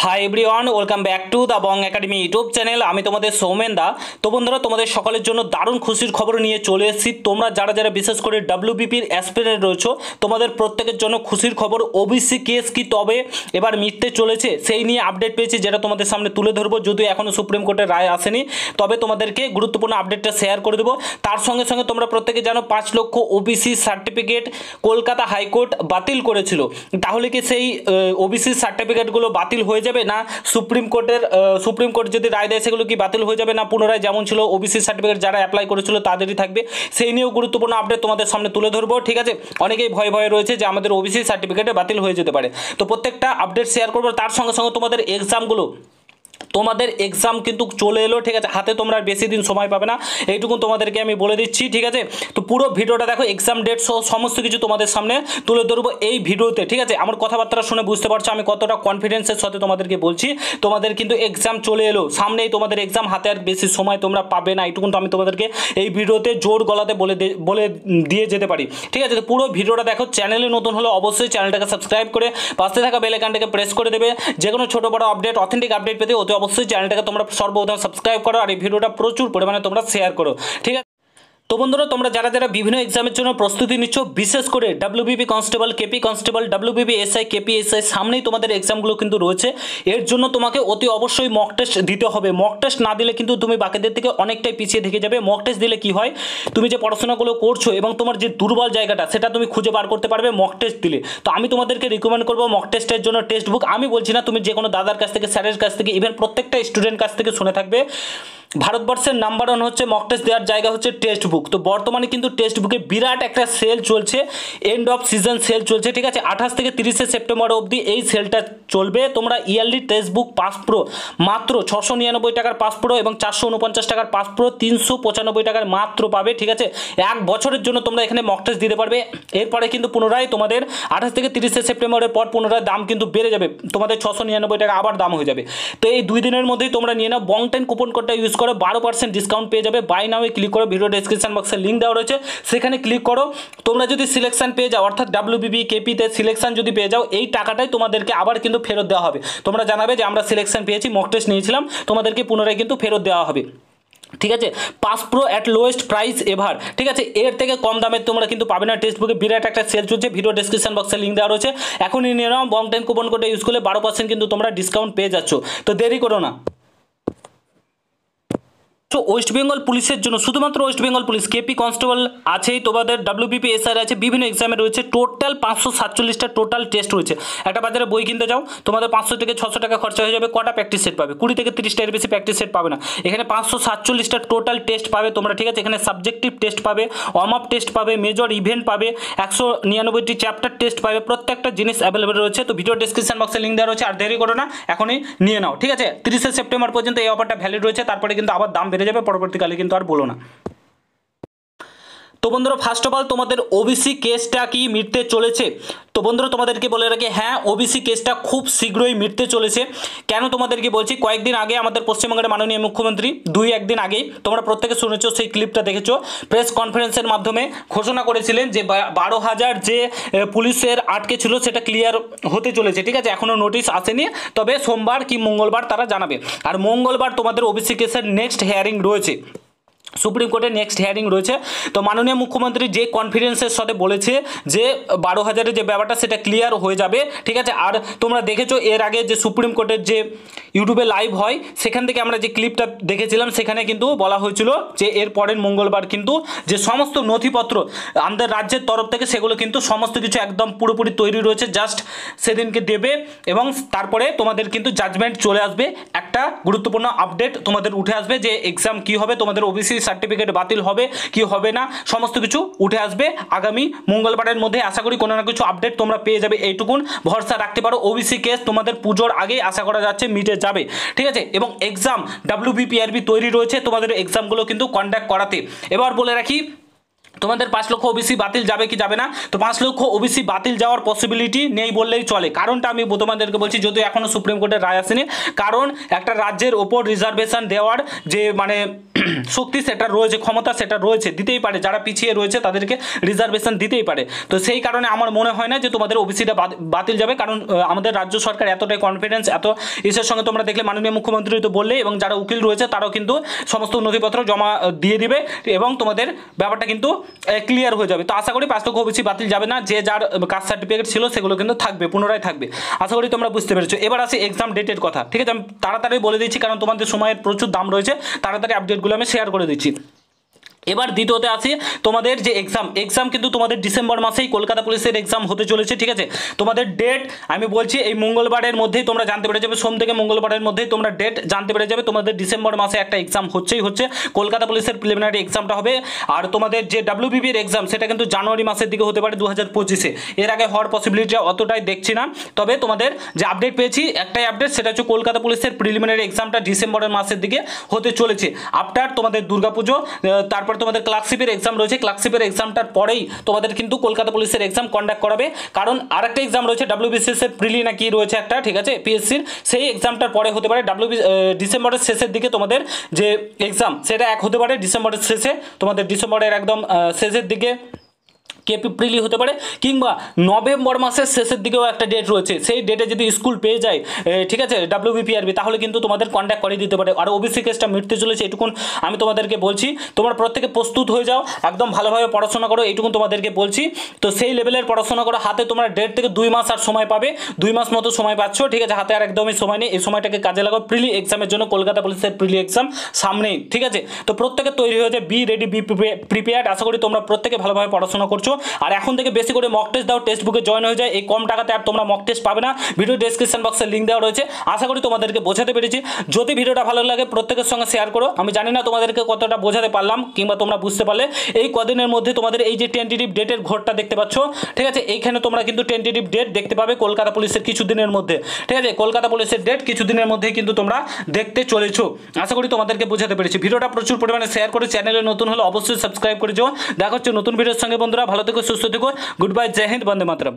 Hi everyone, welcome back to the Bong academy YouTube channel. আমি তোমাদের সৌমেন দা। তো বন্ধুরা, তোমাদের সকলের জন্য দারুণ খুশির খবর নিয়ে চলে এসেছি। তোমরা যারা যারা বিশেষ করে ডাব্লিউবিপির অ্যাসপিরেন্ট রয়েছো, তোমাদের প্রত্যেকের জন্য খুশির খবর। ওবিসি কেস কি তবে এবার মিটতে চলেছে সেই নিয়ে আপডেট পেয়েছি, যেটা তোমাদের সামনে তুলে ধরবো। যদিও এখনও সুপ্রিম কোর্টের রায় আসেনি, তবে তোমাদেরকে গুরুত্বপূর্ণ আপডেটটা শেয়ার করে দেবো। তার সঙ্গে সঙ্গে তোমরা প্রত্যেকে জানো 5 লক্ষ ওবিসি সার্টিফিকেট কলকাতা হাইকোর্ট বাতিল করেছিল। তাহলে কি সেই ওবিসি সার্টিফিকেটগুলো বাতিল হয়ে যাবে, না সুপ্রিম কোর্ট যদি রায় দেয় সেগুলো কি বাতিল হয়ে যাবে, না পুনরায় যেমন ছিল ওবিসি সার্টিফিকেট যারা অ্যাপ্লাই করেছিল তাদেরই থাকবে, সেই নিয়েও গুরুত্বপূর্ণ আপডেট তোমাদের সামনে তুলে ধরবো। ঠিক আছে, অনেকেই ভয়ে রয়েছে যে আমাদের ওবিসি সার্টিফিকেটে বাতিল হয়ে যেতে পারে। তো প্রত্যেকটা আপডেট শেয়ার করবো। তার সঙ্গে সঙ্গে তোমাদের এক্সাম কিন্তু চলে এলো। ঠিক আছে, হাতে তোমরা বেশি দিন সময় পাবে না, এইটুকু তোমাদেরকে আমি বলে দিচ্ছি। ঠিক আছে, তো পুরো ভিডিওটা দেখো, এক্সাম ডেট সহ সমস্ত কিছু তোমাদের সামনে তুলে ধরবো এই ভিডিওতে। ঠিক আছে, আমার কথাবার্তা শুনে বুঝতে পারছো আমি কতটা কনফিডেন্সের সাথে তোমাদেরকে বলছি। তোমাদের কিন্তু এক্সাম চলে এলো, সামনেই তোমাদের এক্সাম, হাতে আর বেশি সময় তোমরা পাবে না, এইটুকু তো আমি তোমাদেরকে এই ভিডিওতে জোর গলাতে বলে দিয়ে যেতে পারি। ঠিক আছে, তো পুরো ভিডিওটা দেখো। চ্যানেলে নতুন হলে অবশ্যই চ্যানেলটাকে সাবস্ক্রাইব করে পাশে থাকা বেল আইকনটাকে প্রেস করে দেবে। যে কোনো ছোটো বড়ো আপডেট, অথেন্টিক আপডেট পেতে অবশ্যই চ্যানেলটাকে তোমরা সর্বপ্রথম সাবস্ক্রাইব করো, আর এই ভিডিওটা প্রচুর পরিমাণে তোমরা শেয়ার করো। ঠিক আছে, তো বন্ধুরা, তোমরা যারা যারা বিভিন্ন এক্সামের জন্য প্রস্তুতি নিচ্ছ, বিশেষ করে WBP constable, KP constable, WBP SI, KP SI, সামনেই তোমাদের এক্সামগুলো কিন্তু রয়েছে। এর জন্য তোমাকে অতি অবশ্যই মক টেস্ট দিতে হবে। মক টেস্ট না দিলে কিন্তু তুমি বাকিদের থেকে অনেকটাই পিছিয়ে থেকে যাবে। মক টেস্ট দিলে কি হয়, তুমি যে পড়াশোনাগুলো করছো এবং তোমার যে দুর্বল জায়গাটা সেটা তুমি খুঁজে বার করতে পারবে মক টেস্ট দিলে। তো আমি তোমাদেরকে রিকমেন্ড করবো মক টেস্টের জন্য টেক্সট বুক। আমি বলছি না, তুমি যে কোনো দাদার কাছ থেকে, স্যারের কাছ থেকে, ইভেন প্রত্যেকটা স্টুডেন্ট কাছ থেকে শুনে থাকবে, ভারতবর্ষের নাম্বার 1 হচ্ছে মক টেস্ট দেওয়ার জায়গা হচ্ছে টেক্সট বুক। তো বর্তমানে কিন্তু টেক্সট বুকে বিরাট একটা সেল চলছে, এন্ড অফ সিজন সেল চলছে। ঠিক আছে, 28 থেকে 30 সেপ্টেম্বর অবধি এই সেলটা চলবে। তোমরা yearly text book pass pro মাত্র 699 টাকার পাস প্রো এবং 449 টাকার পাস প্রো 395 টাকার মাত্র পাবে। ঠিক আছে, 1 বছরের জন্য তোমরা এখানে মক টেস্ট দিতে পারবে। এরপরে কিন্তু পুনরায় তোমাদের 28 থেকে 30 সেপ্টেম্বরের পর পুনরায় দাম কিন্তু বেড়ে যাবে, তোমাদের 699 টাকা আবার দাম হয়ে যাবে। তো এই 2 দিনের মধ্যেই তোমরা নিয়ে নাও। বং10 কুপন কোডটা ইউজ করো, 12% ডিসকাউন্ট পেয়ে যাবে। বাই নাও এ ক্লিক করো, ভিডিও ডেসক্রিপশন বক্সে লিঙ্ক দেওয়া রয়েছে, সেখানে ক্লিক করো। তোমরা যদি সিলেকশন পেয়ে যাও, অর্থাৎ ডাব্লিউবিপি কেপিতে সিলেকশন যদি পেয়ে যাও, এই টাকাটাই তোমাদেরকে আবার কিন্তু ফেরত দেওয়া হবে। তোমরা জানাবে যে আমরা সিলেকশন পেয়েছি, মক টেস্ট নিয়েছিলাম, তোমাদেরকে পুনরায় কিন্তু ফেরত দেওয়া হবে। ঠিক আছে, pass pro at lowest price ever. ঠিক আছে, এর থেকে কম দামে তোমরা কিন্তু পাবে না। টেক্সট বুকে বিরাট একটা সেল চলছে, ভিডিও ডেসক্রিপশন বক্সে লিঙ্ক দেওয়া রয়েছে, এখনই নিয়ে নাও। বং10 কুপন কোডে ইউজ করলে 12% কিন্তু তোমরা ডিসকাউন্ট পেয়ে যাচ্ছ। তো দেরি করো না। ওয়েস্ট বেঙ্গল পুলিশের জন্য, শুধুমাত্র West Bengal police, KP constable আছেই, তোমাদের ডাব্লিউবিপি এসআর আছে, বিভিন্ন এক্সামে রয়েছে। টোটাল 547টা টোটাল টেস্ট রয়েছে। একটা বাজারে বই কিনতে যাও, তোমাদের 500 থেকে 600 টাকা খরচা হয়ে যাবে। কটা প্র্যাকটিস সেট পাবে? 20 থেকে 30টা, এর বেশি প্র্যাকটিস সেট পাবে না। এখানে 547টা টোটাল টেস্ট পাবে তোমরা। ঠিক আছে, এখানে সাবজেক্টিভ টেস্ট পাবে, ওয়ার্ম আপ টেস্ট পাবে, মেজর ইভেন্ট পাবে, 199টি চ্যাপ্টার টেস্ট পাবে, প্রত্যেকটা জিনিস অ্যাভেলেবেল রয়েছে। তো ভিডিও ডেসক্রিপশন বক্সে লিঙ্ক দেওয়া রয়েছে, আর দেরি করো না, এখনই নিয়ে নাও। ঠিক আছে, 30 সেপ্টেম্বর পর্যন্ত এই অফারটা ভ্যালিড রয়েছে, তারপরে কিন্তু আবার দাম বেড়ে যাবে পরবর্তীকালে, কিন্তু আর বলো না। তো বন্ধুরা, ফার্স্ট অফ অল তোমাদের ওবিসি কেসটা কি মিটতে চলেছে? তো বন্ধুরা, তোমাদেরকে বলে রাখি, হ্যাঁ, ওবিসি কেসটা খুব শীঘ্রই মিটতে চলেছে। কেন তোমাদেরকে বলছি, কয়েকদিন আগে আমাদের পশ্চিমবঙ্গের মাননীয় মুখ্যমন্ত্রী 2-1 দিন আগেই, তোমরা প্রত্যেকে শুনেছো, সেই ক্লিপটা দেখেছো, প্রেস কনফারেন্সের মাধ্যমে ঘোষণা করেছিলেন যে 12,000 যে পুলিশের আটকে ছিল সেটা ক্লিয়ার হতে চলেছে। ঠিক আছে, এখনও নোটিশ আসেনি, তবে সোমবার কি মঙ্গলবার তারা জানাবে। আর মঙ্গলবার তোমাদের ওবিসি কেসের নেক্সট হিয়ারিং রয়েছে, সুপ্রিম কোর্টের নেক্সট হিয়ারিং রয়েছে। তো মাননীয় মুখ্যমন্ত্রী যে কনফিডেন্সের সাথে বলেছে যে 12,000-এর যে ব্যাপারটা সেটা ক্লিয়ার হয়ে যাবে। ঠিক আছে, আর তোমরা দেখেছো এর আগে যে সুপ্রিম কোর্টের যে ইউটিউবে লাইভ হয়, সেখান থেকে আমরা যে ক্লিপটা দেখেছিলাম, সেখানে কিন্তু বলা হয়েছিল যে এর পরের মঙ্গলবার কিন্তু যে সমস্ত নথিপত্র আমাদের রাজ্যের তরফ থেকে, সেগুলো কিন্তু সমস্ত কিছু একদম পুরোপুরি তৈরি রয়েছে, জাস্ট সেদিনকে দেবে এবং তারপরে তোমাদের কিন্তু জাজমেন্ট চলে আসবে। একটা গুরুত্বপূর্ণ আপডেট তোমাদের উঠে আসবে যে এক্সাম কি হবে, তোমাদের ওবিসি সার্টিফিকেট বাতিল হবে কি হবে না, সমস্ত কিছু উঠে আসবে আগামী মঙ্গলবারের মধ্যে। আশা করি কোনো না কিছু আপডেট তোমরা পেয়ে যাবে, এইটুকুন ভরসা রাখতে পারো। ওবিসি কেস তোমাদের পুজোর আগেই আশা করা যাচ্ছে মিটে যাবে। ঠিক আছে, এবং এক্সাম ডাব্লিউবিপিআরবি তৈরি রয়েছে তোমাদের এক্সামগুলো কিন্তু কন্ডাক্ট করাতে। এবার বলে রাখি, তোমাদের 5 লক্ষ ওবিসি বাতিল যাবে কি যাবে না? তো 5 লক্ষ ওবিসি বাতিল যাওয়ার পসিবিলিটি নেই বললেই চলে। কারণটা আমি তোমাদেরকে বলছি, যদিও এখনও সুপ্রিম কোর্টের রায় আসেনি, কারণ একটা রাজ্যের ওপর রিজার্ভেশন দেওয়ার যে শক্তি সেটা রয়েছে, ক্ষমতা সেটা রয়েছে, দিতেই পারে, যারা পিছিয়ে রয়েছে তাদেরকে রিজার্ভেশন দিতেই পারে। তো সেই কারণে আমার মনে হয় না যে তোমাদের ওবিসিটা বাতিল যাবে, কারণ আমাদের রাজ্য সরকার এতটাই কনফিডেন্স, এত ইসের সঙ্গে তোমরা দেখলে মাননীয় মুখ্যমন্ত্রী তো বললে, এবং যারা উকিল রয়েছে তারাও কিন্তু সমস্ত নথিপত্র জমা দিয়ে দিবে এবং তোমাদের ব্যাপারটা কিন্তু ক্লিয়ার হয়ে যাবে। তো আশা করি 5 লক্ষ ওবিসি বাতিল যাবে না, যে যার কাস্ট সার্টিফিকেট ছিল সেগুলো কিন্তু থাকবে, পুনরায় থাকবে। আশা করি তোমরা বুঝতে পেরেছো। এবার আসি এক্সাম ডেটের কথা, ঠিক আছে? আমি তাড়াতাড়ি বলে দিচ্ছি কারণ তোমাদের সময়ের প্রচুর দাম রয়েছে, তাড়াতাড়ি আপডেটগুলো আমি শেয়ার করে দিচ্ছি। এবার দ্বিতীয়তে আসি তোমাদের যে এক্সাম কিন্তু তোমাদের ডিসেম্বর মাসেই কলকাতা পুলিশের এক্সাম হতে চলেছে, ঠিক আছে? তোমাদের ডেট আমি বলছি এই মঙ্গলবারের মধ্যেই তোমরা জানতে পেরে যাবে, সোম থেকে মঙ্গলবারের মধ্যেই তোমরা ডেট জানতে পেরে যাবে। তোমাদের ডিসেম্বর মাসে একটা এক্সাম হচ্ছে কলকাতা পুলিশের প্রিলিমিনারি এক্সামটা হবে। আর তোমাদের যে ডাব্লিউবিপির এক্সাম সেটা কিন্তু জানুয়ারি মাসের দিকে হতে পারে 2025-এ, এর আগে হওয়ার পসিবিলিটি অতটাই দেখছি না। তবে তোমাদের যে আপডেট পেয়েছি একটাই আপডেট, সেটা হচ্ছে কলকাতা পুলিশের প্রিলিমিনারি এক্সামটা ডিসেম্বরের মাসের দিকে হতে চলেছে, আফটার তোমাদের দুর্গাপুজো। তারপর তোমাদের ক্লার্কশিপের এক্সাম রয়েছে, ক্লার্কশিপের এক্সামটার পরেই তোমাদের কিন্তু কলকাতা পুলিশের এক্সাম কন্ডাক্ট করাবে, কারণ আরেকটা এক্সাম রয়েছে ডাব্লিউবিসিএস এর প্রিলি না কি রয়েছে একটা, ঠিক আছে, পিএসসির, সেই এক্সামটার পরে হতে পারে ডিসেম্বরের শেষের দিকে তোমাদের যে এক্সাম সেটা হতে পারে ডিসেম্বরের শেষে, তোমাদের ডিসেম্বরের একদম শেষের দিকে কেপি প্রিলি হতে পারে, কিংবা নভেম্বর মাসের শেষের দিকেও একটা ডেট রয়েছে, সেই ডেটে যদি স্কুল পেয়ে যায়, ঠিক আছে, ডাব্লিউবিপিআরবি, তাহলে কিন্তু তোমাদের কন্ট্যাক্ট করে দিতে পারে। আর ওবিসি কেসটা মিটতে চলেছে, এটুকুন আমি তোমাদেরকে বলছি। তোমরা প্রত্যেকে প্রস্তুত হয়ে যাও, একদম ভালোভাবে পড়াশোনা করো, এইটুকুন তোমাদেরকে বলছি। তো সেই লেভেলের পড়াশোনা করো, হাতে তোমরা 1.5 থেকে 2 মাস আর সময় পাবে, 2 মাস মতো সময় পাচ্ছ, ঠিক আছে? হাতে আর একদমই সময় নেই, এই সময়টাকে কাজে লাগাও প্রিলি এক্সামের জন্য। কলকাতা পুলিশের প্রিলি এক্সাম সামনেই, ঠিক আছে? তো প্রত্যেকে তৈরি হয়ে যায়, বি রেডি, বি প্রিপেয়ার্ড। আশা করি তোমরা প্রত্যেকে ভালোভাবে পড়াশোনা করছো, আর এখন থেকে বেশি করে মক টেস্ট দাও, টেক্সট বুকে জয়েন হয়ে যায়, এই কম টাকাতে আর তোমরা মক টেস্ট পাবে না। ভিডিও ডেসক্রিপশন বক্সে লিঙ্ক দেওয়া রয়েছে। আশা করি তোমাদেরকে বোঝাতে পেরেছি। যদি ভিডিওটা ভালো লাগে প্রত্যেকের সঙ্গে শেয়ার করো। আমি জানি না তোমাদেরকে কতটা বোঝাতে পারলাম কিংবা তোমরা বুঝতে পারলে। এই কদিনের মধ্যে তোমাদের এই যে টেন্টেটিভ ডেটের ঘরটা দেখতে পাচ্ছ, ঠিক আছে, এইখানে তোমরা কিন্তু টেন্টেটিভ ডেট দেখতে পাবে কলকাতা পুলিশের কিছুদিনের মধ্যে, ঠিক আছে? কলকাতা পুলিশের ডেট কিছুদিনের মধ্যেই কিন্তু তোমরা দেখতে চলেছো। আশা করি তোমাদেরকে বোঝাতে পেরেছি। ভিডিওটা প্রচুর পরিমাণে শেয়ার করে, চ্যানেলে নতুন হলে অবশ্যই সাবস্ক্রাইব করে যাও। দেখা হচ্ছে নতুন ভিডিওর সঙ্গে বন্ধুরা, ভালো থেকো, সুস্থ থেকো, গুড বাই, জয় হিন্দ, বন্দে মাতরম।